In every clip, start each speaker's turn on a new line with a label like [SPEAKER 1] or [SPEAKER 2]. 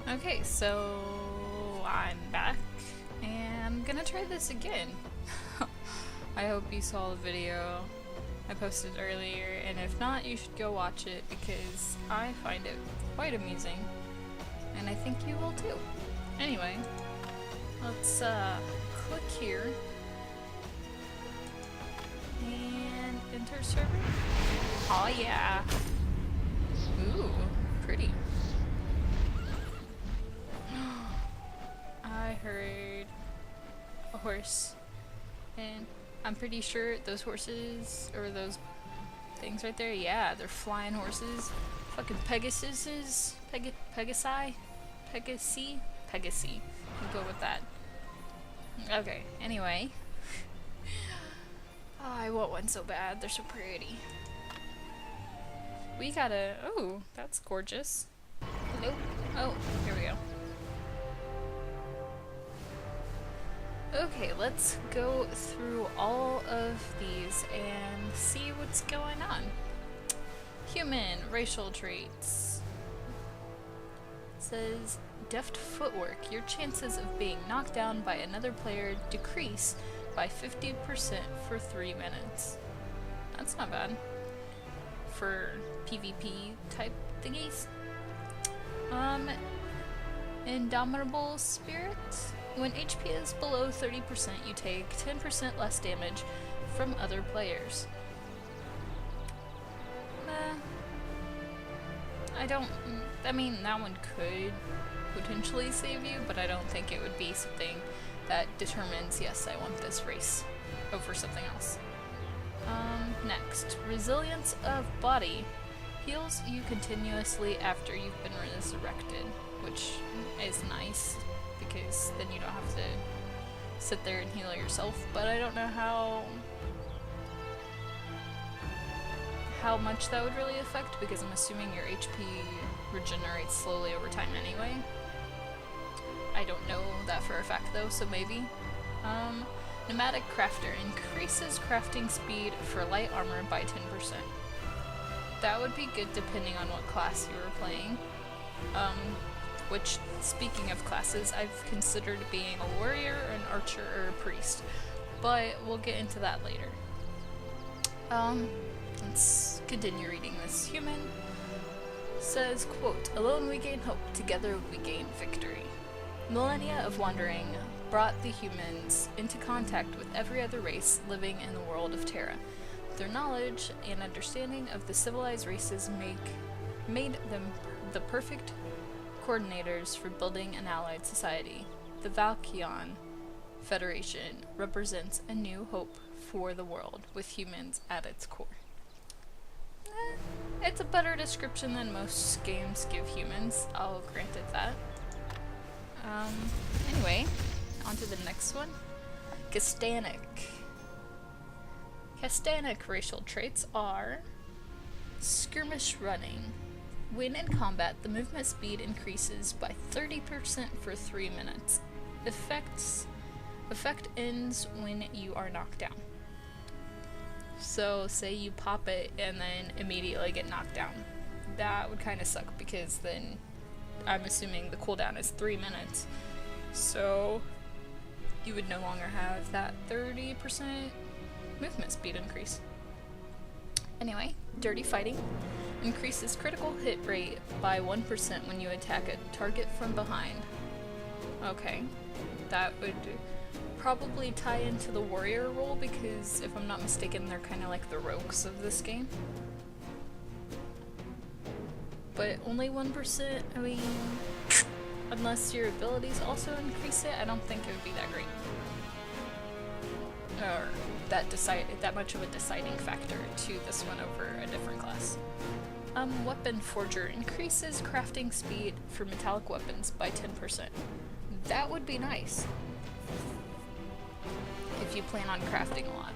[SPEAKER 1] Okay, so I'm back and I'm gonna try this again. I hope you saw the video I posted earlier, and if not, you should go watch it because I find it quite amusing, and I think you will too. Anyway, let's click here and enter server. Oh yeah! Ooh, pretty. I heard a horse, and I'm pretty sure those horses, or those things right there, yeah, they're flying horses. Fucking Pegasuses? Pegasi? Pegasi. We'll go with that. Okay, anyway. Oh, I want one so bad, they're so pretty. We gotta, oh, that's gorgeous. Hello? Oh, here we go. Okay, let's go through all of these and see what's going on. Human, racial traits. It says, deft footwork. Your chances of being knocked down by another player decrease by 50% for 3 minutes. That's not bad for PvP type thingies. Indomitable spirit. When HP is below 30%, you take 10% less damage from other players. I mean, that one could potentially save you, but I don't think it would be something that determines, yes, I want this race over something else. Next, resilience of body. Heals you continuously after you've been resurrected, which is nice, because then you don't have to sit there and heal yourself, but I don't know how much that would really affect, because I'm assuming your HP regenerates slowly over time anyway. I don't know that for a fact though, so maybe. Pneumatic Crafter increases crafting speed for light armor by 10%. That would be good depending on what class you were playing. Which, speaking of classes, I've considered being a warrior, an archer, or a priest, but we'll get into that later. Let's continue reading this. Human says, quote, alone we gain hope, together we gain victory. Millennia of wandering brought the humans into contact with every other race living in the world of TERA. Their knowledge and understanding of the civilized races made them the perfect coordinators for building an allied society. The Valkion Federation represents a new hope for the world, with humans at its core. It's a better description than most games give humans, I'll grant it that. Anyway, on to the next one. Castanic. Castanic racial traits are skirmish running. When in combat, the movement speed increases by 30% for 3 minutes. Effect ends when you are knocked down. So, say you pop it and then immediately get knocked down. That would kind of suck, because then I'm assuming the cooldown is 3 minutes. So, you would no longer have that 30% movement speed increase. Anyway, dirty fighting. Increases critical hit rate by 1% when you attack a target from behind. Okay, that would probably tie into the warrior role, because if I'm not mistaken, they're kind of like the rogues of this game. But only 1%, I mean, unless your abilities also increase it, I don't think it would be that great. Or that much of a deciding factor to this one over a different class. Weapon Forger increases crafting speed for metallic weapons by 10%. That would be nice if you plan on crafting a lot.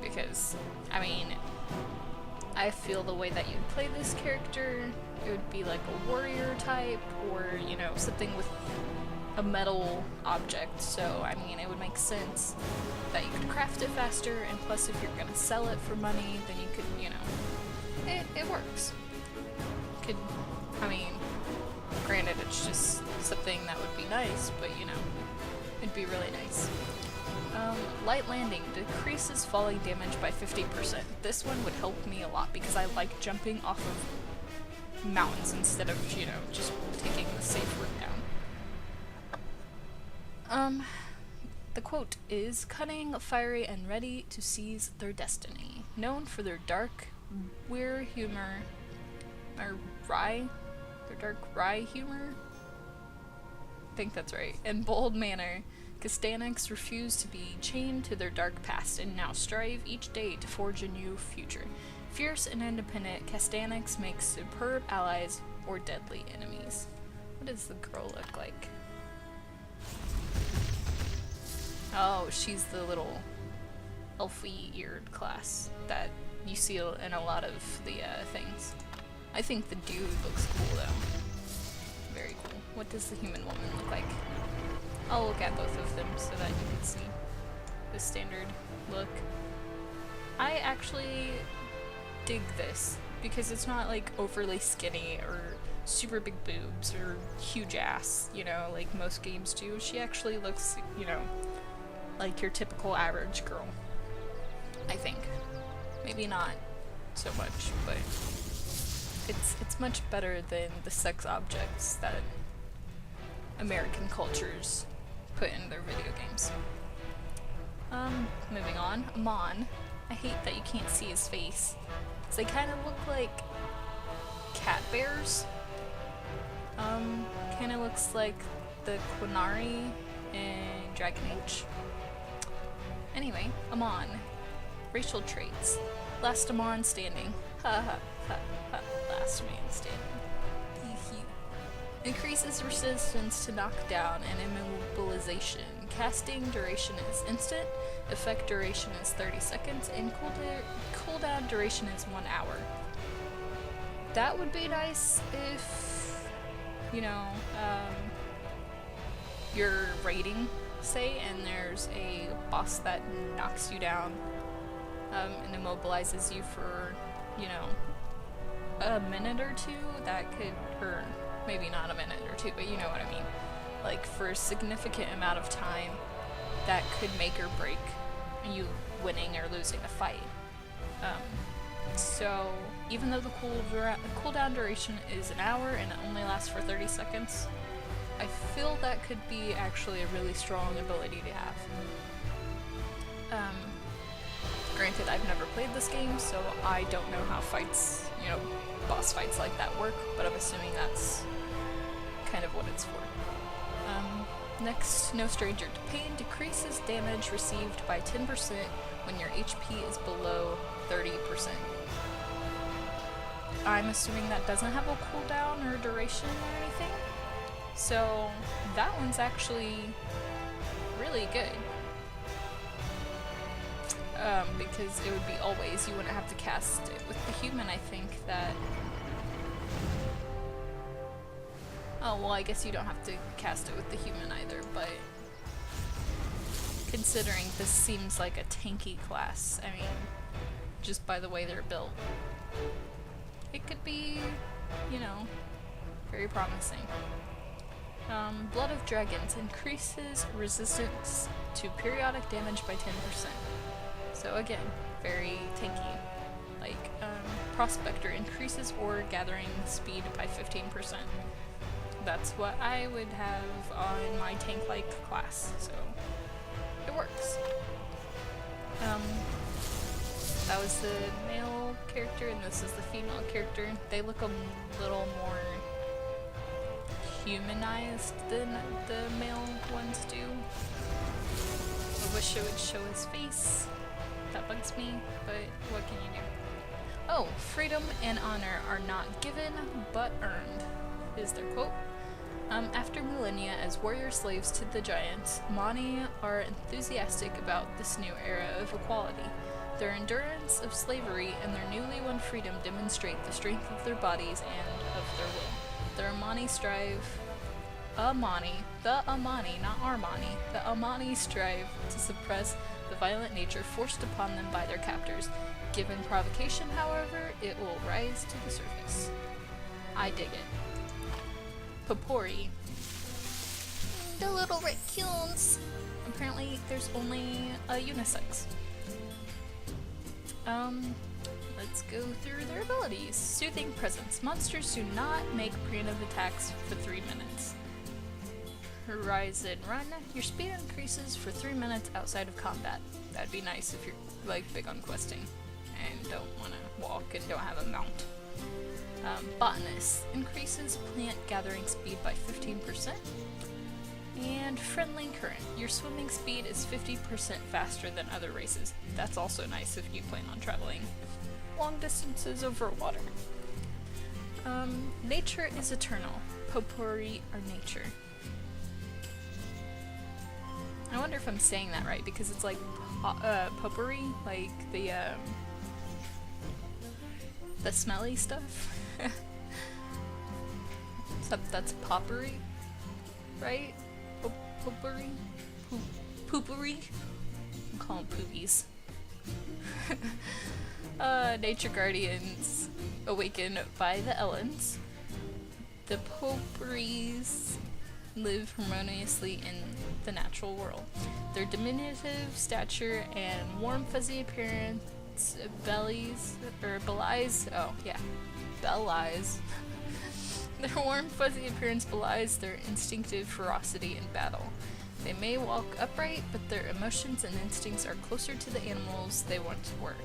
[SPEAKER 1] Because, I mean, I feel the way that you'd play this character, it would be like a warrior type, or, you know, something with a metal object, so I mean it would make sense that you could craft it faster, and plus if you're gonna sell it for money, then you could, you know, it works. I mean, It's just something that would be nice, but you know, it'd be really nice. Light landing decreases falling damage by 50%. This one would help me a lot because I like jumping off of mountains instead of, you know, just taking the safe route down. The quote is, cunning, fiery, and ready to seize their destiny. Known for their dark, weird humor, or their dark wry humor? I think that's right. And bold manner, Castanics refuse to be chained to their dark past and now strive each day to forge a new future. Fierce and independent, Castanics make superb allies or deadly enemies. What does the girl look like? Oh, she's the little elfy-eared class that you see in a lot of the things. I think the dude looks cool though. Very cool. What does the human woman look like? I'll look at both of them so that you can see the standard look. I actually dig this because it's not like overly skinny or super big boobs or huge ass, you know, like most games do. She actually looks, you know, like your typical average girl, I think. Maybe not so much, but it's much better than the sex objects that American cultures put in their video games. Moving on, Amon. I hate that you can't see his face. They kind of look like cat bears. Kind of looks like the Quinari in Dragon Age. Anyway, Amon. Racial traits. Last Amon standing. Ha ha ha ha. Last man standing. Increases resistance to knockdown and immobilization. Casting duration is instant. Effect duration is 30 seconds. And cooldown duration is 1 hour. That would be nice if, you know, you're raiding, say, and there's a boss that knocks you down and immobilizes you for, you know, a minute or two. That could hurt. Maybe not a minute or two, but you know what I mean. Like, for a significant amount of time, that could make or break you winning or losing a fight. So, even though the cooldown duration is an hour and it only lasts for 30 seconds, I feel that could be actually a really strong ability to have. Granted, I've never played this game, so I don't know how fights, you know, boss fights like that work, but I'm assuming that's kind of what it's for. Next, No Stranger to Pain decreases damage received by 10% when your HP is below 30%. I'm assuming that doesn't have a cooldown or duration or anything, so that one's actually really good. Because it would be always, you wouldn't have to cast it. With the human, I think that... Oh, well, I guess you don't have to cast it with the human either, but... Considering this seems like a tanky class, I mean, just by the way they're built, it could be, you know, very promising. Blood of Dragons increases resistance to periodic damage by 10%. So again, very tanky. Like, Prospector increases ore gathering speed by 15%. That's what I would have on my tank-like class, so it works. That was the male character, and this is the female character. They look a little more humanized than the male ones do. I wish it would show his face. That bugs me, but what can you do? Oh, freedom and honor are not given, but earned, is their quote. After millennia as warrior slaves to the giants, Amani are enthusiastic about this new era of equality. Their endurance of slavery and their newly won freedom demonstrate the strength of their bodies and of their will. The Amani strive to suppress the violent nature forced upon them by their captors. Given provocation, however, it will rise to the surface. I dig it. Popori. The little raccoons. Apparently there's only a unisex. Let's go through their abilities. Soothing Presence. Monsters do not make preemptive attacks for 3 minutes. Horizon Run. Your speed increases for 3 minutes outside of combat. That'd be nice if you're like big on questing and don't want to walk and don't have a mount. Botanist. Increases plant gathering speed by 15%. And Friendly Current. Your swimming speed is 50% faster than other races. That's also nice if you plan on traveling long distances over water. Nature is eternal. Popori are nature. I wonder if I'm saying that right because it's like potpourri, like the smelly stuff. Except that's potpourri, right? Potpourri? Poopery? I'm calling poopies. Nature Guardians awaken by the Elins. The potpourris live harmoniously in the natural world. Their diminutive stature and warm fuzzy appearance belies their warm fuzzy appearance belies their instinctive ferocity in battle. They may walk upright, but their emotions and instincts are closer to the animals they once were.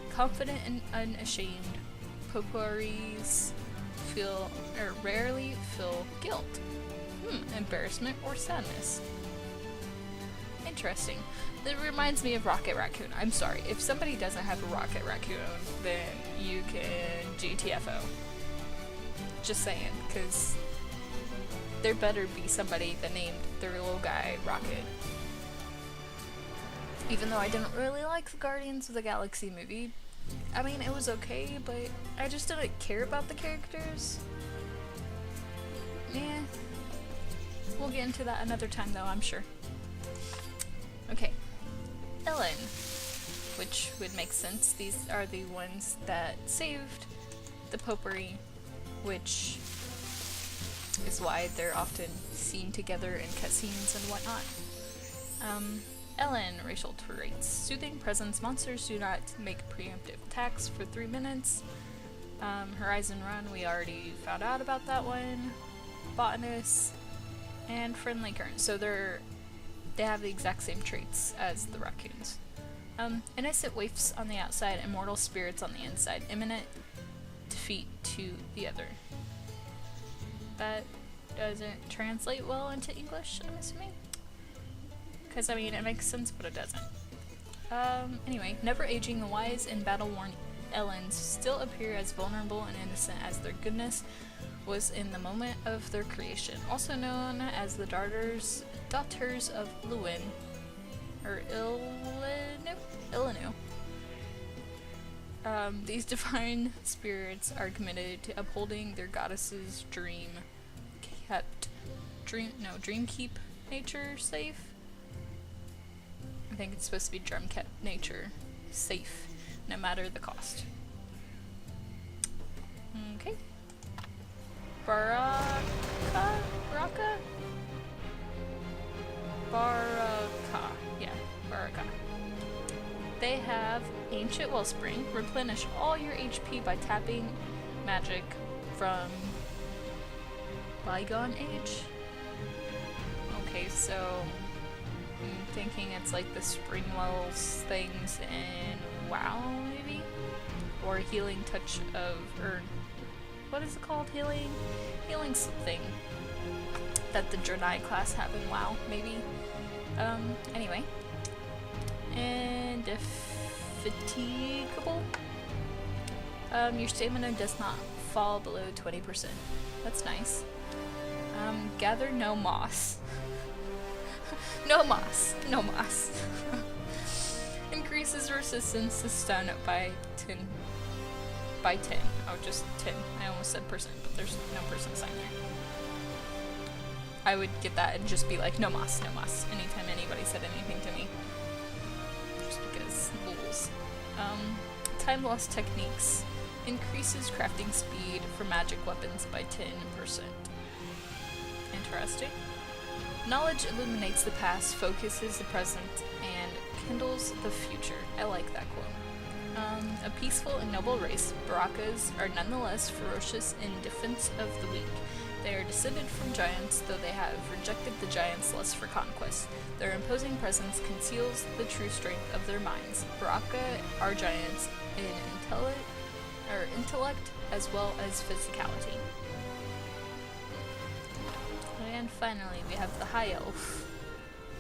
[SPEAKER 1] Confident and unashamed, potpourris rarely feel guilt, embarrassment, or sadness. Interesting. That reminds me of Rocket Raccoon. I'm sorry, if somebody doesn't have a Rocket Raccoon, then you can GTFO. Just saying, because there better be somebody that named their little guy Rocket. Even though I didn't really like the Guardians of the Galaxy movie. I mean, it was okay, but I just didn't care about the characters. Yeah. We'll get into that another time though, I'm sure. Okay. Elin. Which would make sense. These are the ones that saved the potpourri, which is why they're often seen together in cutscenes and whatnot. Elin, racial traits. Soothing Presence. Monsters do not make preemptive attacks for 3 minutes. Horizon Run, we already found out about that one. Botanist. And Friendly Current. So they have the exact same traits as the raccoons. Innocent waifs on the outside, immortal spirits on the inside. Imminent defeat to the other. That doesn't translate well into English, I'm assuming. Because, I mean, it makes sense, but it doesn't. Anyway, never aging, the wise and battle-worn Elins still appear as vulnerable and innocent as their goodness was in the moment of their creation. Also known as the daughters of Luin, or Ilinu. These divine spirits are committed to upholding their goddess's dream keep nature safe. I think it's supposed to be drum kept nature safe, no matter the cost. Okay. Baraka? Yeah, Baraka. They have Ancient Wellspring. Replenish all your HP by tapping magic from Bygone Age. Okay, so I'm thinking it's like the Spring Wells things in WoW, maybe? Or Healing Touch of, or what is it called? Healing something that the Draenei class have in WoW, maybe? Anyway. Indefatigable. Your stamina does not fall below 20%. That's nice. Gather no moss. No moss. Increases resistance to stun by 10. Oh, just 10. I almost said percent, but there's no percent sign there. I would get that and just be like, no moss, anytime anybody said anything to me. Just because rules. Time lost techniques. Increases crafting speed for magic weapons by 10%. Interesting. Knowledge illuminates the past, focuses the present, and kindles the future. I like that quote. A peaceful and noble race, Barakas are nonetheless ferocious in defense of the weak. They are descended from giants, though they have rejected the giants' lust for conquest. Their imposing presence conceals the true strength of their minds. Baraka are giants in intellect as well as physicality. And finally, we have the High Elf.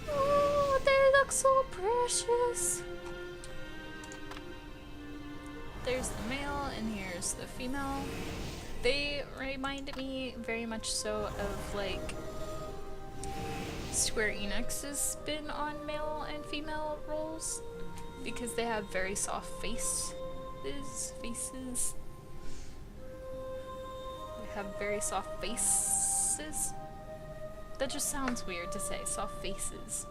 [SPEAKER 1] Oh, they look so precious! There's the male, and here's the female. They remind me very much so of, like, Square Enix's spin on male and female roles, because they have very soft faces. They have very soft faces. That just sounds weird to say, soft faces.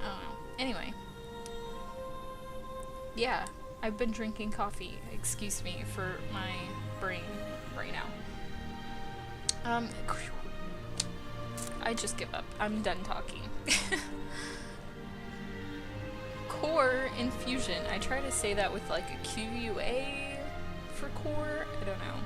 [SPEAKER 1] I don't know. Anyway. Yeah, I've been drinking coffee. Excuse me for my brain right now. I just give up. I'm done talking. Core infusion. I try to say that with like a QUA for core. I don't know.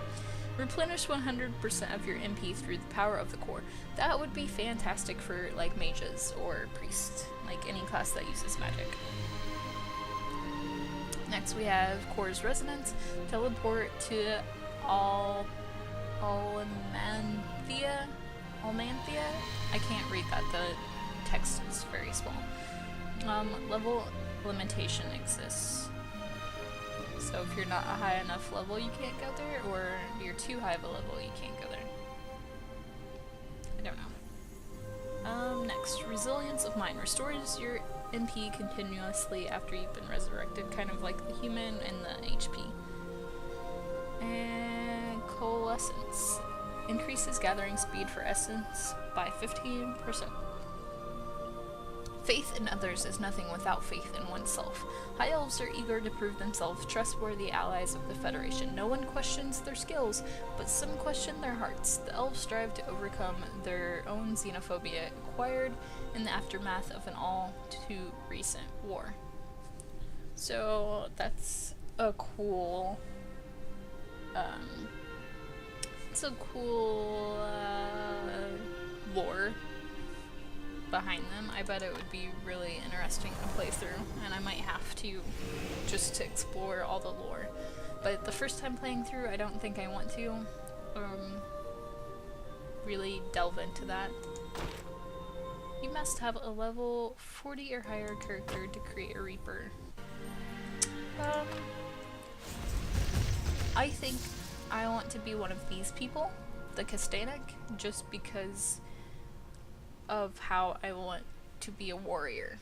[SPEAKER 1] Replenish 100% of your MP through the power of the core. That would be fantastic for like mages or priests, like any class that uses magic. Next we have Core's Resonance. Teleport to Almanthea? I can't read that, the text is very small. Level limitation exists. So if you're not a high enough level, you can't go there, or you're too high of a level, you can't go there. I don't know. Next, Resilience of Mind. Restores your MP continuously after you've been resurrected, kind of like the human and the HP. And Coalescence. Increases gathering speed for essence by 15%. Faith in others is nothing without faith in oneself. High Elves are eager to prove themselves trustworthy allies of the Federation. No one questions their skills, but some question their hearts. The Elves strive to overcome their own xenophobia acquired in the aftermath of an all-too recent war. So that's a cool, lore behind them. I bet it would be really interesting to play through, and I might have to just to explore all the lore. But the first time playing through, I don't think I want to really delve into that. You must have a level 40 or higher character to create a Reaper. I think I want to be one of these people, the Castanic, just because of how I want to be a warrior.